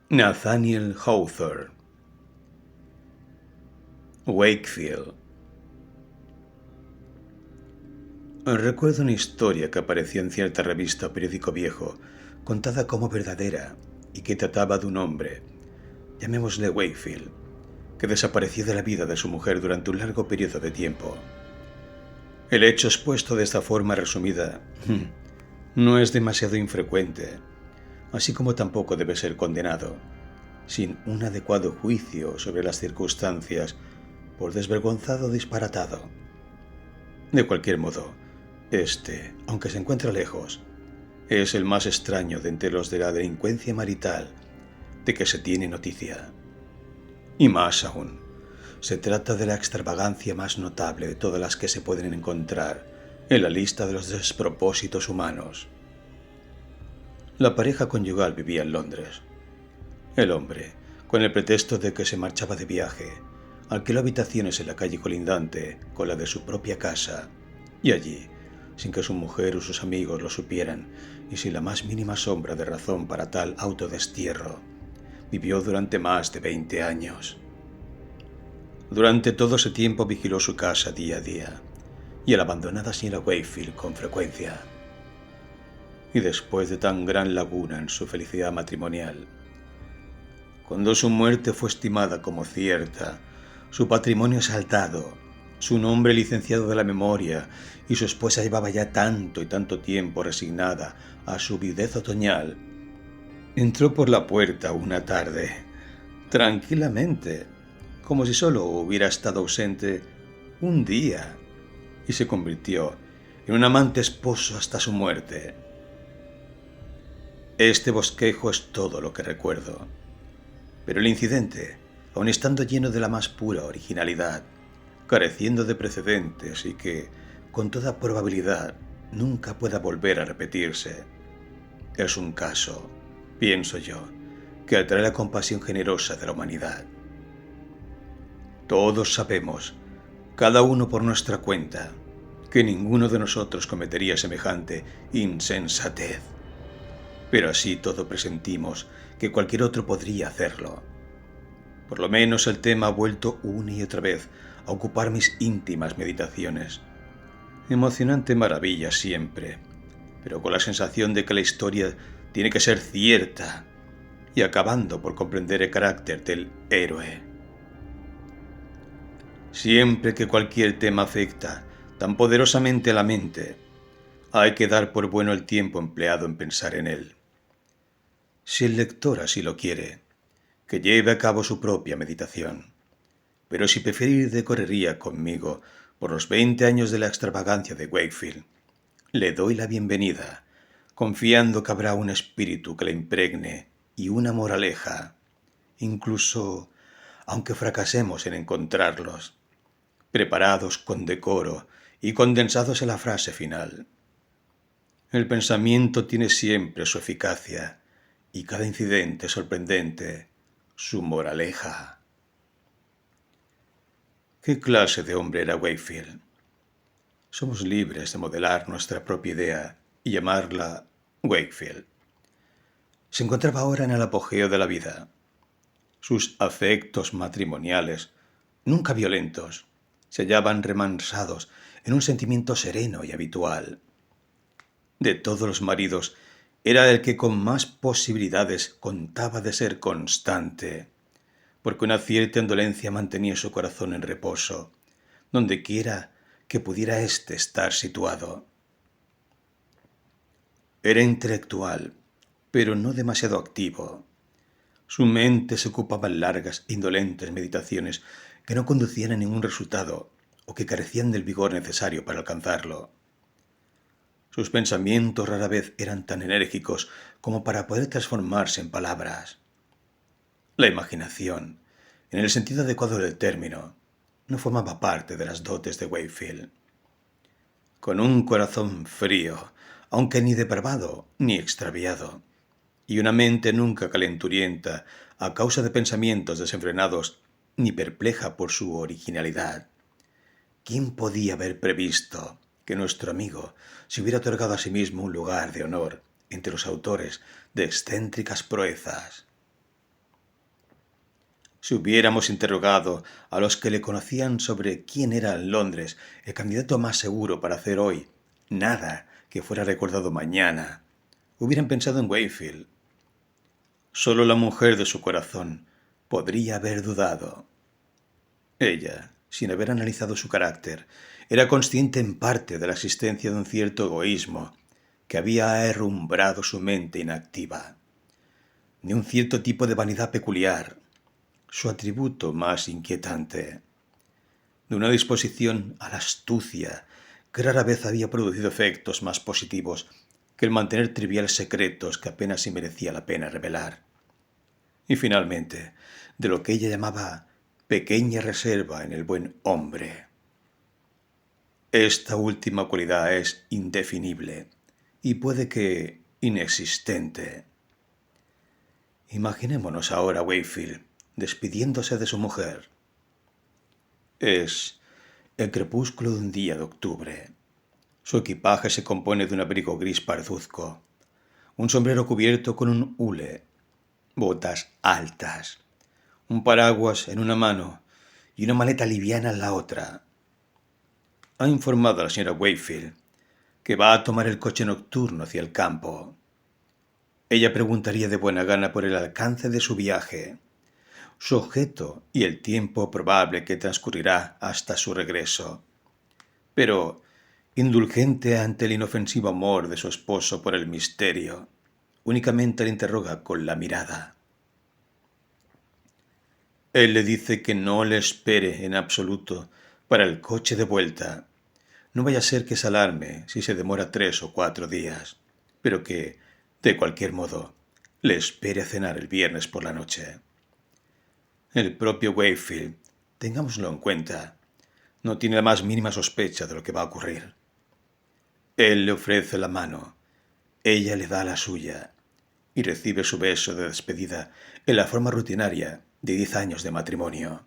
Nathaniel Hawthorne. Wakefield. Recuerdo una historia que apareció en cierta revista o periódico viejo, contada como verdadera, y que trataba de un hombre, llamémosle Wakefield, que desapareció de la vida de su mujer durante un largo periodo de tiempo. El hecho expuesto de esta forma resumida no es demasiado infrecuente, así como tampoco debe ser condenado, sin un adecuado juicio sobre las circunstancias, por desvergonzado o disparatado. De cualquier modo, aunque se encuentra lejos, es el más extraño de entre los de la delincuencia marital de que se tiene noticia. Y más aún, se trata de la extravagancia más notable de todas las que se pueden encontrar en la lista de los despropósitos humanos. La pareja conyugal vivía en Londres. El hombre, con el pretexto de que se marchaba de viaje, alquiló habitaciones en la calle colindante con la de su propia casa, y allí, sin que su mujer o sus amigos lo supieran, y sin la más mínima sombra de razón para tal autodestierro, vivió durante más de 20 años. Durante todo ese tiempo vigiló su casa día a día, y a la abandonada señora Wakefield con frecuencia. Y después de tan gran laguna en su felicidad matrimonial, cuando su muerte fue estimada como cierta, su patrimonio exaltado, su nombre licenciado de la memoria, y su esposa llevaba ya tanto y tanto tiempo resignada a su viudez otoñal, entró por la puerta una tarde, tranquilamente, como si solo hubiera estado ausente un día, y se convirtió en un amante esposo hasta su muerte. Este bosquejo es todo lo que recuerdo. Pero el incidente, aun estando lleno de la más pura originalidad, careciendo de precedentes y que, con toda probabilidad, nunca pueda volver a repetirse, es un caso, pienso yo, que atrae la compasión generosa de la humanidad. Todos sabemos, cada uno por nuestra cuenta, que ninguno de nosotros cometería semejante insensatez. Pero así todo presentimos que cualquier otro podría hacerlo. Por lo menos el tema ha vuelto una y otra vez a ocupar mis íntimas meditaciones. Emocionante maravilla siempre, pero con la sensación de que la historia tiene que ser cierta y acabando por comprender el carácter del héroe. Siempre que cualquier tema afecta tan poderosamente a la mente, hay que dar por bueno el tiempo empleado en pensar en él. Si el lector así lo quiere, que lleve a cabo su propia meditación. Pero si prefiere ir de correría conmigo por los 20 años de la extravagancia de Wakefield, le doy la bienvenida, confiando que habrá un espíritu que la impregne y una moraleja, incluso aunque fracasemos en encontrarlos, preparados con decoro y condensados en la frase final. El pensamiento tiene siempre su eficacia y cada incidente sorprendente su moraleja. ¿Qué clase de hombre era Wakefield? Somos libres de modelar nuestra propia idea y llamarla Wakefield. Se encontraba ahora en el apogeo de la vida. Sus afectos matrimoniales, nunca violentos, se hallaban remansados en un sentimiento sereno y habitual. De todos los maridos, era el que con más posibilidades contaba de ser constante, porque una cierta indolencia mantenía su corazón en reposo, donde quiera que pudiera éste estar situado. Era intelectual, pero no demasiado activo. Su mente se ocupaba en largas e indolentes meditaciones que no conducían a ningún resultado o que carecían del vigor necesario para alcanzarlo. Sus pensamientos rara vez eran tan enérgicos como para poder transformarse en palabras. La imaginación, en el sentido adecuado del término, no formaba parte de las dotes de Wakefield. Con un corazón frío, aunque ni depravado ni extraviado, y una mente nunca calenturienta a causa de pensamientos desenfrenados ni perpleja por su originalidad, ¿quién podía haber previsto que nuestro amigo se hubiera otorgado a sí mismo un lugar de honor entre los autores de excéntricas proezas? Si hubiéramos interrogado a los que le conocían sobre quién era en Londres el candidato más seguro para hacer hoy nada que fuera recordado mañana, hubieran pensado en Wakefield. Solo la mujer de su corazón podría haber dudado. Ella, sin haber analizado su carácter, era consciente en parte de la existencia de un cierto egoísmo que había herrumbrado su mente inactiva, de un cierto tipo de vanidad peculiar, su atributo más inquietante, de una disposición a la astucia que rara vez había producido efectos más positivos que el mantener triviales secretos que apenas si merecía la pena revelar. Y finalmente, de lo que ella llamaba pequeña reserva en el buen hombre. Esta última cualidad es indefinible y puede que inexistente. Imaginémonos ahora a Wakefield despidiéndose de su mujer. Es el crepúsculo de un día de octubre. Su equipaje se compone de un abrigo gris parduzco, un sombrero cubierto con un hule, botas altas, un paraguas en una mano y una maleta liviana en la otra. Ha informado a la señora Wakefield que va a tomar el coche nocturno hacia el campo. Ella preguntaría de buena gana por el alcance de su viaje, su objeto y el tiempo probable que transcurrirá hasta su regreso. Pero, indulgente ante el inofensivo amor de su esposo por el misterio, únicamente le interroga con la mirada. Él le dice que no le espere en absoluto para el coche de vuelta. No vaya a ser que se alarme si se demora 3 o 4 días, pero que, de cualquier modo, le espere a cenar el viernes por la noche. El propio Wakefield, tengámoslo en cuenta, no tiene la más mínima sospecha de lo que va a ocurrir. Él le ofrece la mano, ella le da la suya y recibe su beso de despedida en la forma rutinaria de 10 años de matrimonio.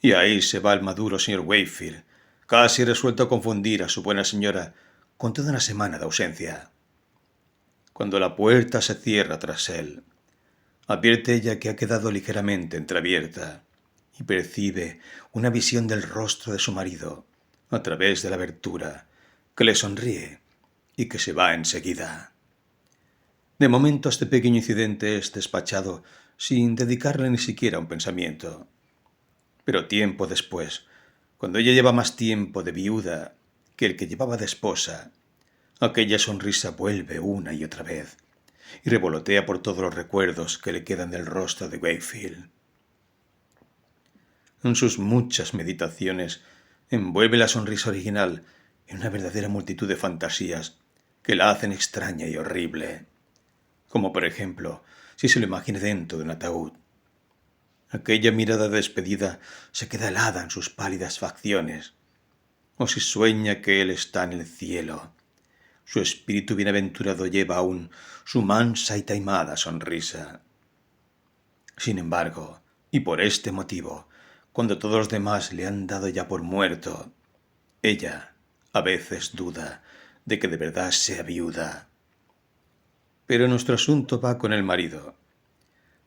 Y ahí se va el maduro señor Wakefield, casi resuelto a confundir a su buena señora con toda una semana de ausencia. Cuando la puerta se cierra tras él, advierte ella que ha quedado ligeramente entreabierta y percibe una visión del rostro de su marido a través de la abertura, que le sonríe y que se va enseguida. De momento este pequeño incidente es despachado sin dedicarle ni siquiera un pensamiento. Pero tiempo después, cuando ella lleva más tiempo de viuda que el que llevaba de esposa, aquella sonrisa vuelve una y otra vez y revolotea por todos los recuerdos que le quedan del rostro de Wakefield. En sus muchas meditaciones envuelve la sonrisa original en una verdadera multitud de fantasías que la hacen extraña y horrible, como por ejemplo si se lo imagina dentro de un ataúd. Aquella mirada de despedida se queda helada en sus pálidas facciones, o si sueña que él está en el cielo. Su espíritu bienaventurado lleva aún su mansa y taimada sonrisa. Sin embargo, y por este motivo, cuando todos los demás le han dado ya por muerto, ella a veces duda de que de verdad sea viuda. Pero nuestro asunto va con el marido.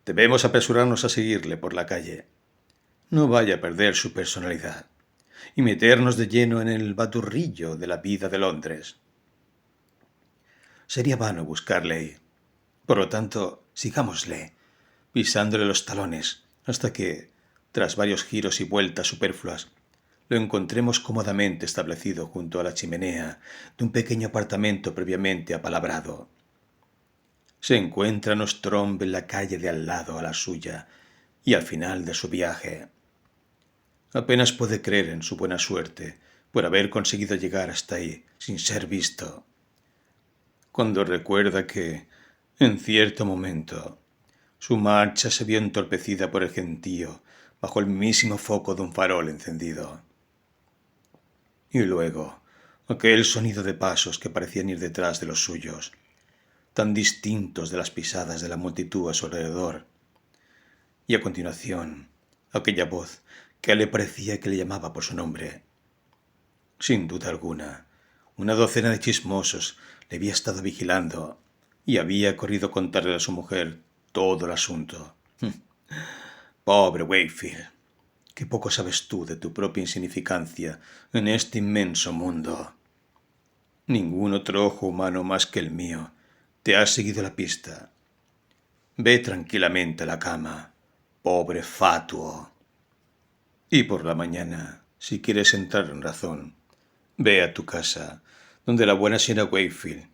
Debemos apresurarnos a seguirle por la calle. No vaya a perder su personalidad y meternos de lleno en el baturrillo de la vida de Londres. Sería vano buscarle. Por lo tanto, sigámosle, pisándole los talones, hasta que, tras varios giros y vueltas superfluas, lo encontremos cómodamente establecido junto a la chimenea de un pequeño apartamento previamente apalabrado. Se encuentra Nostromo en la calle de al lado a la suya y al final de su viaje. Apenas puede creer en su buena suerte por haber conseguido llegar hasta ahí sin ser visto, cuando recuerda que, en cierto momento, su marcha se vio entorpecida por el gentío bajo el mismísimo foco de un farol encendido. Y luego, aquel sonido de pasos que parecían ir detrás de los suyos, tan distintos de las pisadas de la multitud a su alrededor. Y a continuación, aquella voz que a él le parecía que le llamaba por su nombre. Sin duda alguna, una docena de chismosos le había estado vigilando y había corrido a contarle a su mujer todo el asunto. Pobre Wakefield, qué poco sabes tú de tu propia insignificancia en este inmenso mundo. Ningún otro ojo humano más que el mío te ha seguido la pista. Ve tranquilamente a la cama, pobre fatuo. Y por la mañana, si quieres entrar en razón, ve a tu casa, donde la buena señora Wakefield,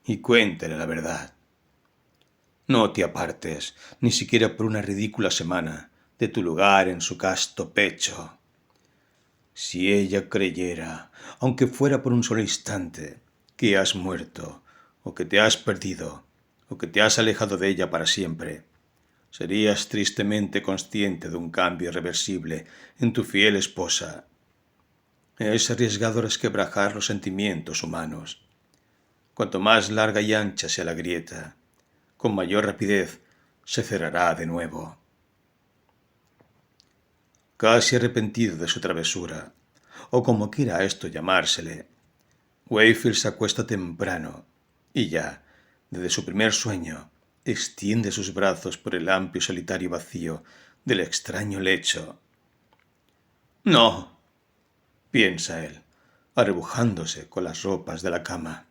y cuéntale la verdad. No te apartes, ni siquiera por una ridícula semana, de tu lugar en su casto pecho. Si ella creyera, aunque fuera por un solo instante, que has muerto, o que te has perdido, o que te has alejado de ella para siempre, serías tristemente consciente de un cambio irreversible en tu fiel esposa. Es arriesgado resquebrajar los sentimientos humanos. Cuanto más larga y ancha sea la grieta, con mayor rapidez se cerrará de nuevo. Casi arrepentido de su travesura, o como quiera esto llamársele, Wakefield se acuesta temprano y ya, desde su primer sueño, extiende sus brazos por el amplio y solitario vacío del extraño lecho. No, piensa él, arrebujándose con las ropas de la cama.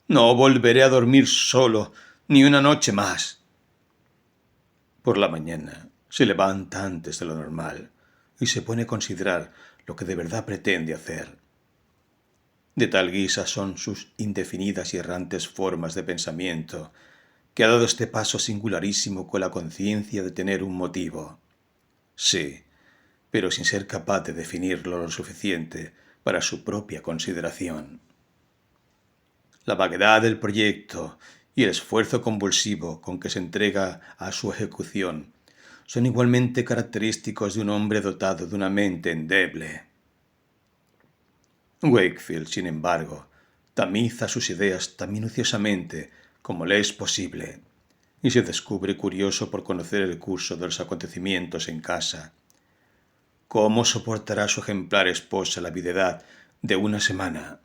No volveré a dormir solo ni una noche más. Por la mañana se levanta antes de lo normal y se pone a considerar lo que de verdad pretende hacer. De tal guisa son sus indefinidas y errantes formas de pensamiento, que ha dado este paso singularísimo con la conciencia de tener un motivo. Sí, pero sin ser capaz de definirlo lo suficiente para su propia consideración. La vaguedad del proyecto y el esfuerzo convulsivo con que se entrega a su ejecución son igualmente característicos de un hombre dotado de una mente endeble. Wakefield, sin embargo, tamiza sus ideas tan minuciosamente como le es posible, y se descubre curioso por conocer el curso de los acontecimientos en casa. ¿Cómo soportará su ejemplar esposa la viudedad de una semana?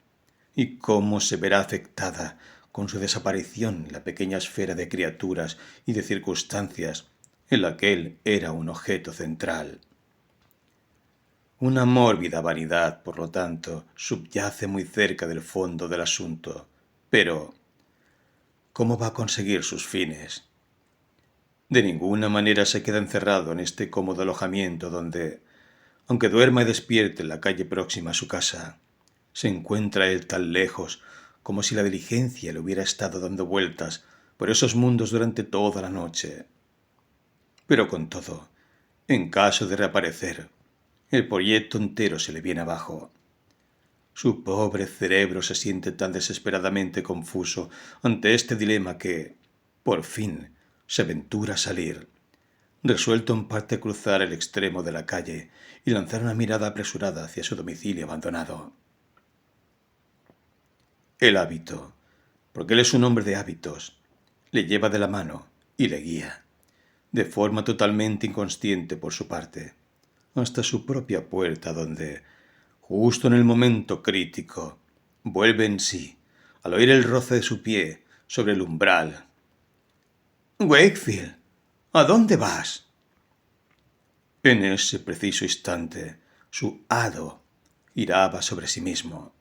¿Y cómo se verá afectada con su desaparición la pequeña esfera de criaturas y de circunstancias en la que él era un objeto central? Una mórbida vanidad, por lo tanto, subyace muy cerca del fondo del asunto. Pero, ¿cómo va a conseguir sus fines? De ninguna manera se queda encerrado en este cómodo alojamiento donde, aunque duerma y despierte en la calle próxima a su casa, se encuentra él tan lejos como si la diligencia le hubiera estado dando vueltas por esos mundos durante toda la noche. Pero con todo, en caso de reaparecer, el proyecto entero se le viene abajo. Su pobre cerebro se siente tan desesperadamente confuso ante este dilema que, por fin, se aventura a salir, resuelto en parte a cruzar el extremo de la calle y lanzar una mirada apresurada hacia su domicilio abandonado. El hábito, porque él es un hombre de hábitos, le lleva de la mano y le guía, de forma totalmente inconsciente por su parte, hasta su propia puerta donde, justo en el momento crítico, vuelve en sí, al oír el roce de su pie sobre el umbral. «Wakefield, ¿a dónde vas?» En ese preciso instante, su hado giraba sobre sí mismo.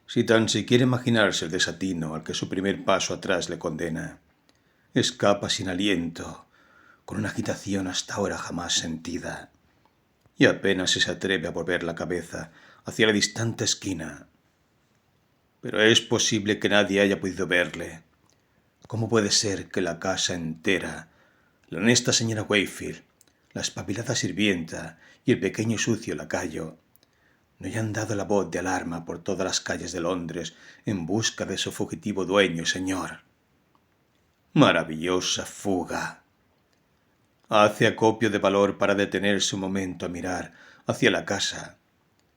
Si tan siquiera imaginarse el desatino al que su primer paso atrás le condena, escapa sin aliento, con una agitación hasta ahora jamás sentida, y apenas se atreve a volver la cabeza hacia la distante esquina. Pero es posible que nadie haya podido verle. ¿Cómo puede ser que la casa entera, la honesta señora Wakefield, la espabilada sirvienta y el pequeño y sucio lacayo, no hayan dado la voz de alarma por todas las calles de Londres en busca de su fugitivo dueño y señor? Maravillosa fuga. Hace acopio de valor para detenerse un momento a mirar hacia la casa,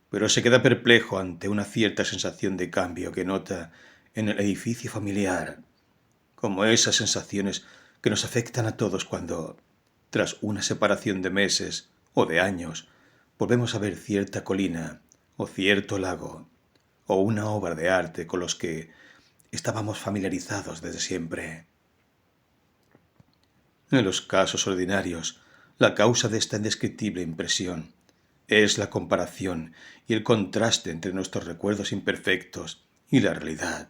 pero se queda perplejo ante una cierta sensación de cambio que nota en el edificio familiar, como esas sensaciones que nos afectan a todos cuando, tras una separación de meses o de años, volvemos a ver cierta colina o cierto lago, o una obra de arte con los que estábamos familiarizados desde siempre. En los casos ordinarios, La causa de esta indescriptible impresión es la comparación y el contraste entre nuestros recuerdos imperfectos y la realidad.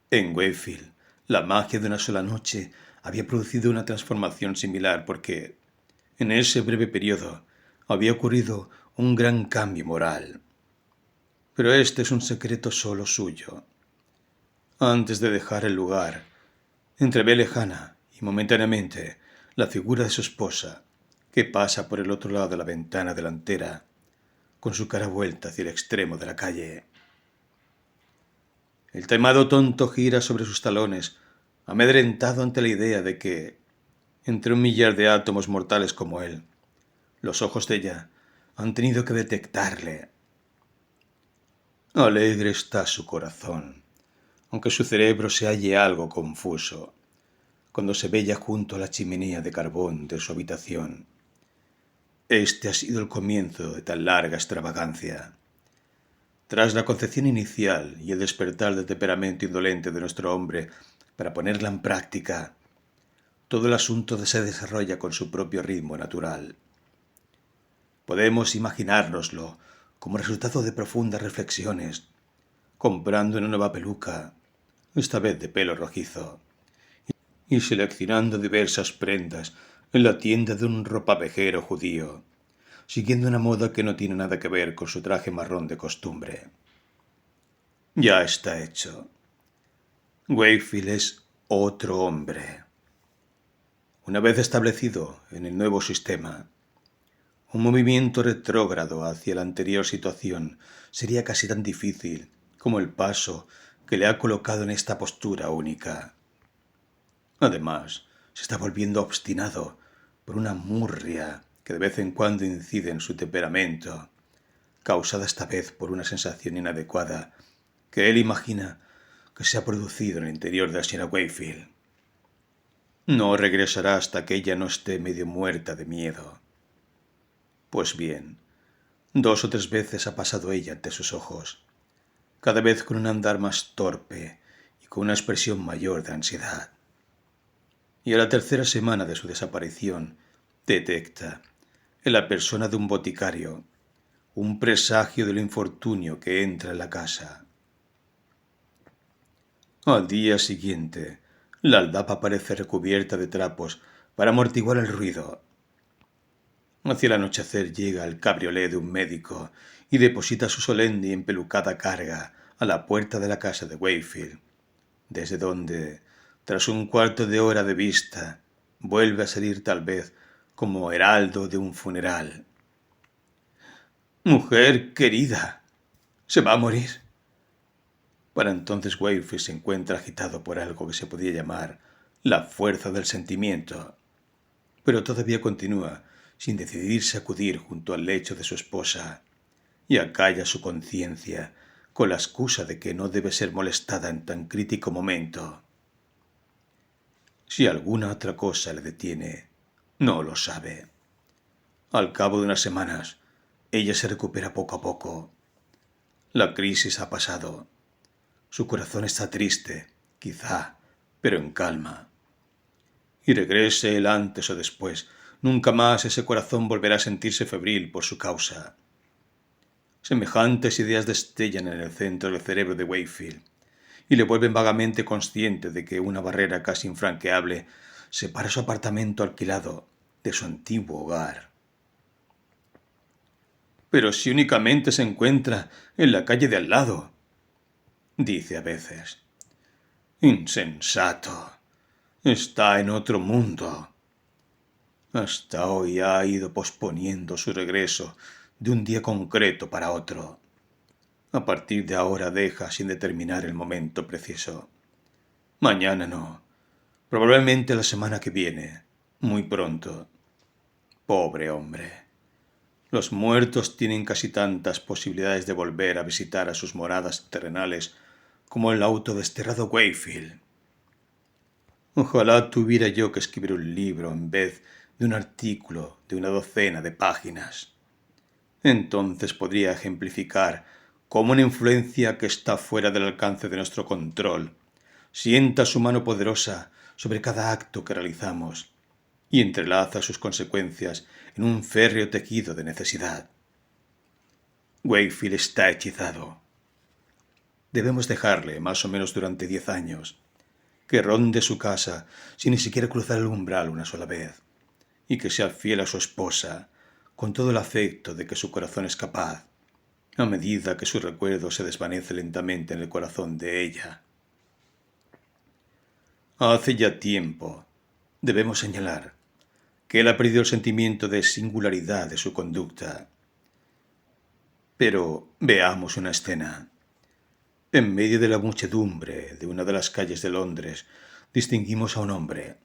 En Wakefield, la magia de una sola noche había producido una transformación similar porque, en ese breve periodo, había ocurrido un gran cambio moral. Pero este es un secreto solo suyo. Antes de dejar el lugar, entrevé lejana y momentáneamente la figura de su esposa, que pasa por el otro lado de la ventana delantera, con su cara vuelta hacia el extremo de la calle. El taimado tonto gira sobre sus talones, amedrentado ante la idea de que, entre 1 millar de átomos mortales como él, los ojos de ella han tenido que detectarle. Alegre está su corazón, aunque su cerebro se halle algo confuso, cuando se ve ya junto a la chimenea de carbón de su habitación. Este ha sido el comienzo de tan larga extravagancia. Tras la concepción inicial y el despertar del temperamento indolente de nuestro hombre para ponerla en práctica, todo el asunto se desarrolla con su propio ritmo natural. Podemos imaginárnoslo como resultado de profundas reflexiones, comprando una nueva peluca, esta vez de pelo rojizo, y seleccionando diversas prendas en la tienda de un ropavejero judío, siguiendo una moda que no tiene nada que ver con su traje marrón de costumbre. Ya está hecho. Wakefield es otro hombre. Una vez establecido en el nuevo sistema, un movimiento retrógrado hacia la anterior situación sería casi tan difícil como el paso que le ha colocado en esta postura única. Además, se está volviendo obstinado por una murria que de vez en cuando incide en su temperamento, causada esta vez por una sensación inadecuada que él imagina que se ha producido en el interior de la señora Wakefield. No regresará hasta que ella no esté medio muerta de miedo. Pues bien, 2 o 3 veces ha pasado ella ante sus ojos, cada vez con un andar más torpe y con una expresión mayor de ansiedad. Y a la 3ª semana de su desaparición, detecta, en la persona de un boticario, un presagio del infortunio que entra en la casa. Al día siguiente, la aldaba parece recubierta de trapos para amortiguar el ruido. Hacia el anochecer llega el cabriolé de un médico y deposita su solemne y empelucada carga a la puerta de la casa de Wakefield, desde donde, tras un cuarto de hora de vista, vuelve a salir tal vez como heraldo de un funeral. «Mujer querida, ¿se va a morir?» Para entonces Wakefield se encuentra agitado por algo que se podría llamar la fuerza del sentimiento, pero todavía continúa sin decidirse a acudir junto al lecho de su esposa, y acalla su conciencia con la excusa de que no debe ser molestada en tan crítico momento. Si alguna otra cosa le detiene, no lo sabe. Al cabo de unas semanas, ella se recupera poco a poco. La crisis ha pasado. Su corazón está triste, quizá, pero en calma. Y regrese él antes o después, nunca más ese corazón volverá a sentirse febril por su causa. Semejantes ideas destellan en el centro del cerebro de Wakefield y le vuelven vagamente consciente de que una barrera casi infranqueable separa su apartamento alquilado de su antiguo hogar. «Pero si únicamente se encuentra en la calle de al lado», dice a veces. «Insensato. Está en otro mundo». Hasta hoy ha ido posponiendo su regreso de un día concreto para otro. A partir de ahora deja sin determinar el momento preciso. Mañana no. Probablemente la semana que viene. Muy pronto. Pobre hombre. Los muertos tienen casi tantas posibilidades de volver a visitar a sus moradas terrenales como el autodesterrado Wakefield. Ojalá tuviera yo que escribir un libro en vez de un artículo de una docena de páginas. Entonces podría ejemplificar cómo una influencia que está fuera del alcance de nuestro control sienta su mano poderosa sobre cada acto que realizamos y entrelaza sus consecuencias en un férreo tejido de necesidad. Wakefield está hechizado. Debemos dejarle, más o menos durante 10 años, que ronde su casa sin ni siquiera cruzar el umbral una sola vez, y que sea fiel a su esposa, con todo el afecto de que su corazón es capaz, a medida que su recuerdo se desvanece lentamente en el corazón de ella. Hace ya tiempo, debemos señalar, que él ha perdido el sentimiento de singularidad de su conducta. Pero veamos una escena. En medio de la muchedumbre de una de las calles de Londres, distinguimos a un hombre,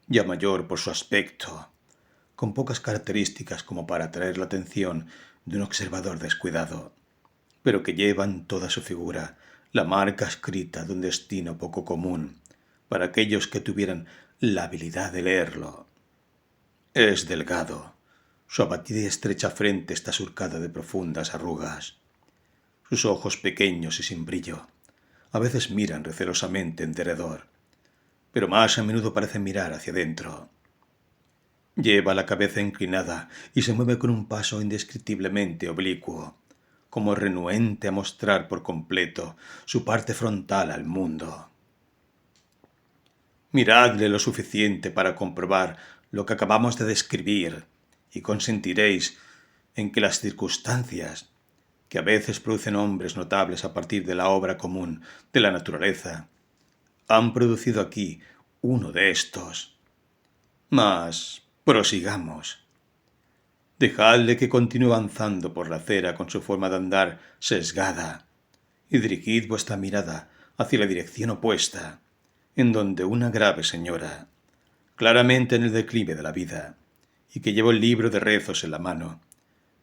ya mayor por su aspecto, con pocas características como para atraer la atención de un observador descuidado, pero que lleva en toda su figura la marca escrita de un destino poco común para aquellos que tuvieran la habilidad de leerlo. Es delgado, su abatida y estrecha frente está surcada de profundas arrugas. Sus ojos pequeños y sin brillo a veces miran recelosamente en derredor, pero más a menudo parecen mirar hacia adentro. Lleva la cabeza inclinada y se mueve con un paso indescriptiblemente oblicuo, como renuente a mostrar por completo su parte frontal al mundo. Miradle lo suficiente para comprobar lo que acabamos de describir y consentiréis en que las circunstancias, que a veces producen hombres notables a partir de la obra común de la naturaleza, han producido aquí uno de estos. Mas prosigamos. Dejadle que continúe avanzando por la acera con su forma de andar sesgada, y dirigid vuestra mirada hacia la dirección opuesta, en donde una grave señora, claramente en el declive de la vida, y que lleva el libro de rezos en la mano,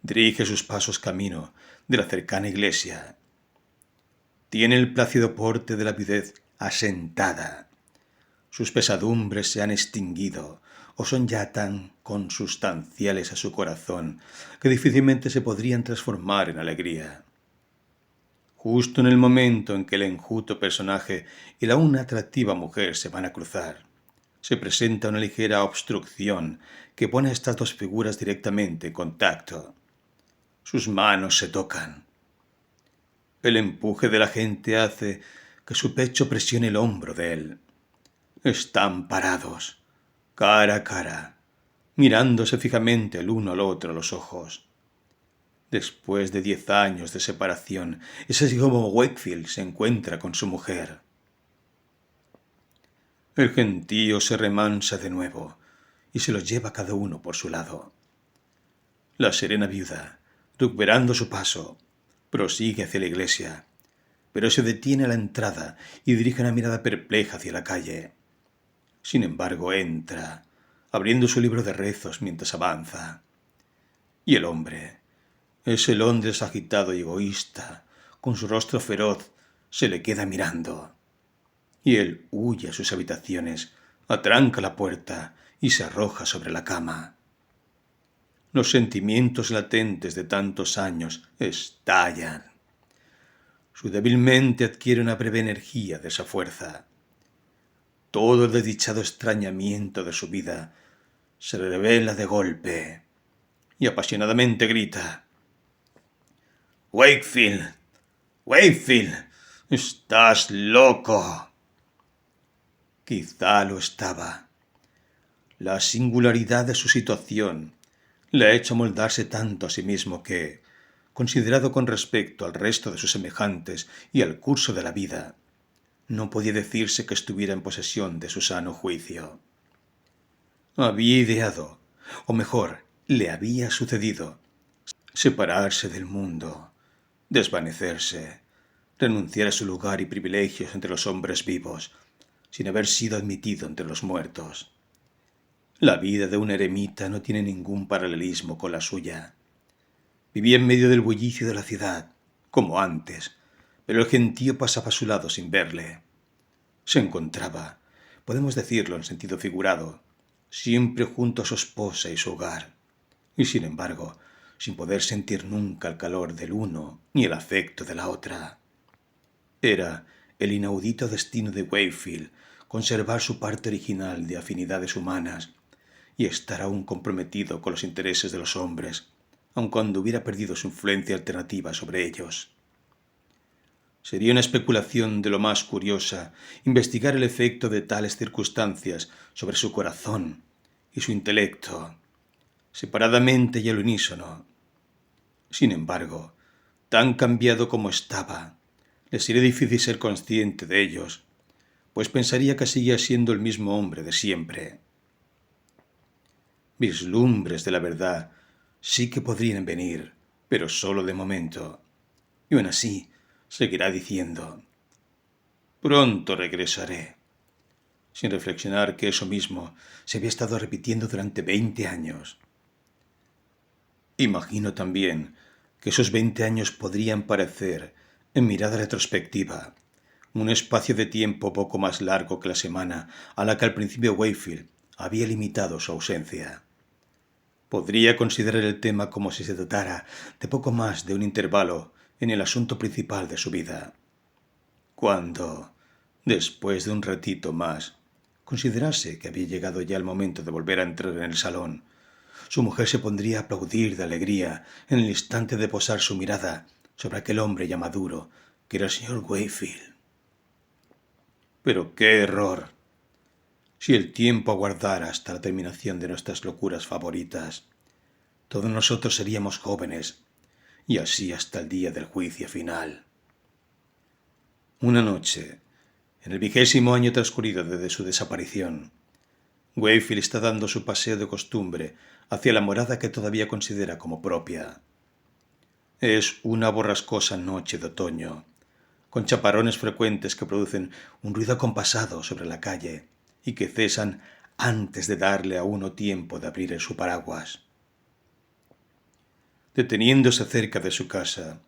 dirige sus pasos camino de la cercana iglesia. Tiene el plácido porte de la viudez asentada. Sus pesadumbres se han extinguido o son ya tan consustanciales a su corazón que difícilmente se podrían transformar en alegría. Justo en el momento en que el enjuto personaje y la aún atractiva mujer se van a cruzar, se presenta una ligera obstrucción que pone a estas dos figuras directamente en contacto. Sus manos se tocan. El empuje de la gente hace que su pecho presione el hombro de él. Están parados, cara a cara, mirándose fijamente el uno al otro a los ojos. Después de 10 años de separación, es así como Wakefield se encuentra con su mujer. El gentío se remansa de nuevo y se los lleva cada uno por su lado. La serena viuda, recuperando su paso, prosigue hacia la iglesia, pero se detiene a la entrada y dirige una mirada perpleja hacia la calle. Sin embargo, entra, abriendo su libro de rezos mientras avanza. Y el hombre, ese Londres agitado y egoísta, con su rostro feroz, se le queda mirando. Y él huye a sus habitaciones, atranca la puerta y se arroja sobre la cama. Los sentimientos latentes de tantos años estallan. Su débil mente adquiere una breve energía de esa fuerza. Todo el desdichado extrañamiento de su vida se revela de golpe y apasionadamente grita: «Wakefield, Wakefield, estás loco». Quizá lo estaba. La singularidad de su situación le ha hecho moldarse tanto a sí mismo que, considerado con respecto al resto de sus semejantes y al curso de la vida, no podía decirse que estuviera en posesión de su sano juicio. Había ideado, o mejor, le había sucedido, separarse del mundo, desvanecerse, renunciar a su lugar y privilegios entre los hombres vivos, sin haber sido admitido entre los muertos. La vida de un eremita no tiene ningún paralelismo con la suya. Vivía en medio del bullicio de la ciudad, como antes, pero el gentío pasaba a su lado sin verle. Se encontraba, podemos decirlo en sentido figurado, siempre junto a su esposa y su hogar, y sin embargo, sin poder sentir nunca el calor del uno ni el afecto de la otra. Era el inaudito destino de Wakefield conservar su parte original de afinidades humanas y estar aún comprometido con los intereses de los hombres, aun cuando hubiera perdido su influencia alternativa sobre ellos. Sería una especulación de lo más curiosa investigar el efecto de tales circunstancias sobre su corazón y su intelecto, separadamente y al unísono. Sin embargo, tan cambiado como estaba, le sería difícil ser consciente de ellos, pues pensaría que seguía siendo el mismo hombre de siempre. Vislumbres de la verdad sí que podrían venir, pero solo de momento. Y aún así, seguirá diciendo: pronto regresaré, sin reflexionar que eso mismo se había estado repitiendo durante 20 años. Imagino también que esos 20 años podrían parecer, en mirada retrospectiva, un espacio de tiempo poco más largo que la semana a la que al principio Wakefield había limitado su ausencia. Podría considerar el tema como si se tratara de poco más de un intervalo en el asunto principal de su vida. Cuando, después de un ratito más, considerase que había llegado ya el momento de volver a entrar en el salón, su mujer se pondría a aplaudir de alegría en el instante de posar su mirada sobre aquel hombre ya maduro, que era el señor Wakefield. Pero qué error. Si el tiempo aguardara hasta la terminación de nuestras locuras favoritas, todos nosotros seríamos jóvenes, y así hasta el día del juicio final. Una noche, en el 20º año transcurrido desde su desaparición, Wakefield está dando su paseo de costumbre hacia la morada que todavía considera como propia. Es una borrascosa noche de otoño, con chaparrones frecuentes que producen un ruido acompasado sobre la calle y que cesan antes de darle a uno tiempo de abrir su paraguas. Deteniéndose cerca de su casa,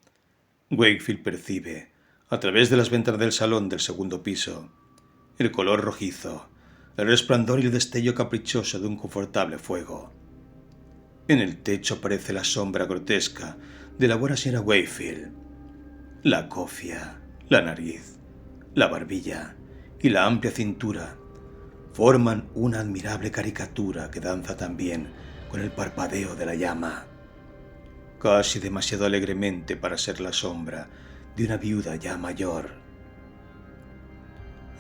Wakefield percibe, a través de las ventanas del salón del segundo piso, el color rojizo, el resplandor y el destello caprichoso de un confortable fuego. En el techo aparece la sombra grotesca de la buena señora Wakefield. La cofia, la nariz, la barbilla y la amplia cintura forman una admirable caricatura que danza también con el parpadeo de la llama, casi demasiado alegremente para ser la sombra de una viuda ya mayor.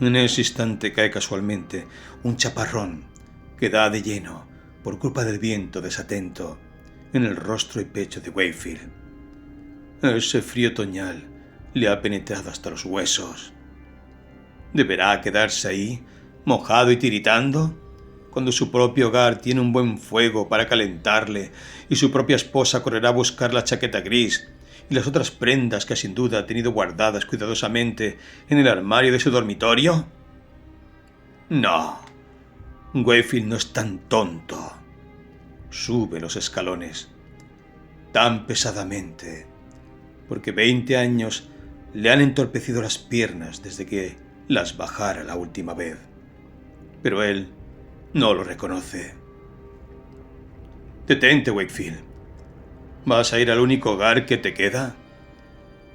En ese instante cae casualmente un chaparrón que da de lleno, por culpa del viento desatento, en el rostro y pecho de Wakefield. Ese frío otoñal le ha penetrado hasta los huesos. ¿Deberá quedarse ahí, mojado y tiritando, cuando su propio hogar tiene un buen fuego para calentarle y su propia esposa correrá a buscar la chaqueta gris y las otras prendas que sin duda ha tenido guardadas cuidadosamente en el armario de su dormitorio? No, Wakefield no es tan tonto. Sube los escalones, tan pesadamente, porque 20 años le han entorpecido las piernas desde que las bajara la última vez. Pero él no lo reconoce. Detente, Wakefield. ¿Vas a ir al único hogar que te queda?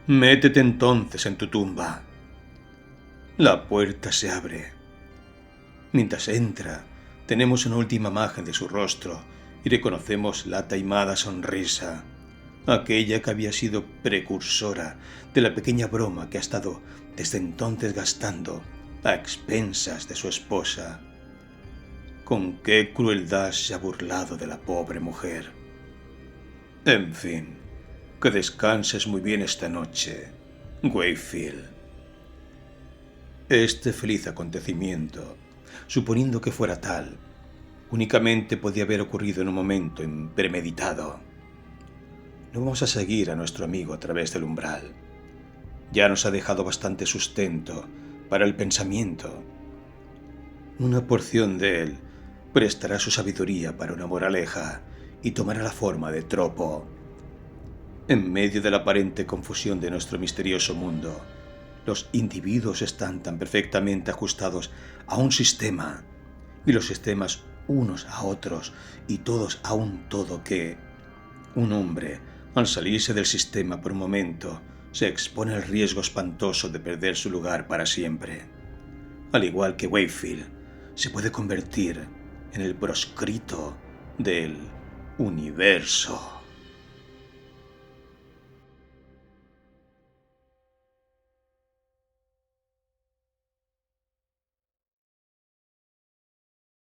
Métete entonces en tu tumba. La puerta se abre. Mientras entra, tenemos una última imagen de su rostro y reconocemos la taimada sonrisa, aquella que había sido precursora de la pequeña broma que ha estado desde entonces gastando a expensas de su esposa. Con qué crueldad se ha burlado de la pobre mujer. En fin, que descanses muy bien esta noche, Wakefield. Este feliz acontecimiento, suponiendo que fuera tal, únicamente podía haber ocurrido en un momento impremeditado. No vamos a seguir a nuestro amigo a través del umbral. Ya nos ha dejado bastante sustento para el pensamiento. Una porción de él prestará su sabiduría para una moraleja y tomará la forma de tropo. En medio de la aparente confusión de nuestro misterioso mundo, los individuos están tan perfectamente ajustados a un sistema, y los sistemas unos a otros y todos a un todo, que un hombre, al salirse del sistema por un momento, se expone al riesgo espantoso de perder su lugar para siempre. Al igual que Wakefield, se puede convertir en el proscrito del universo.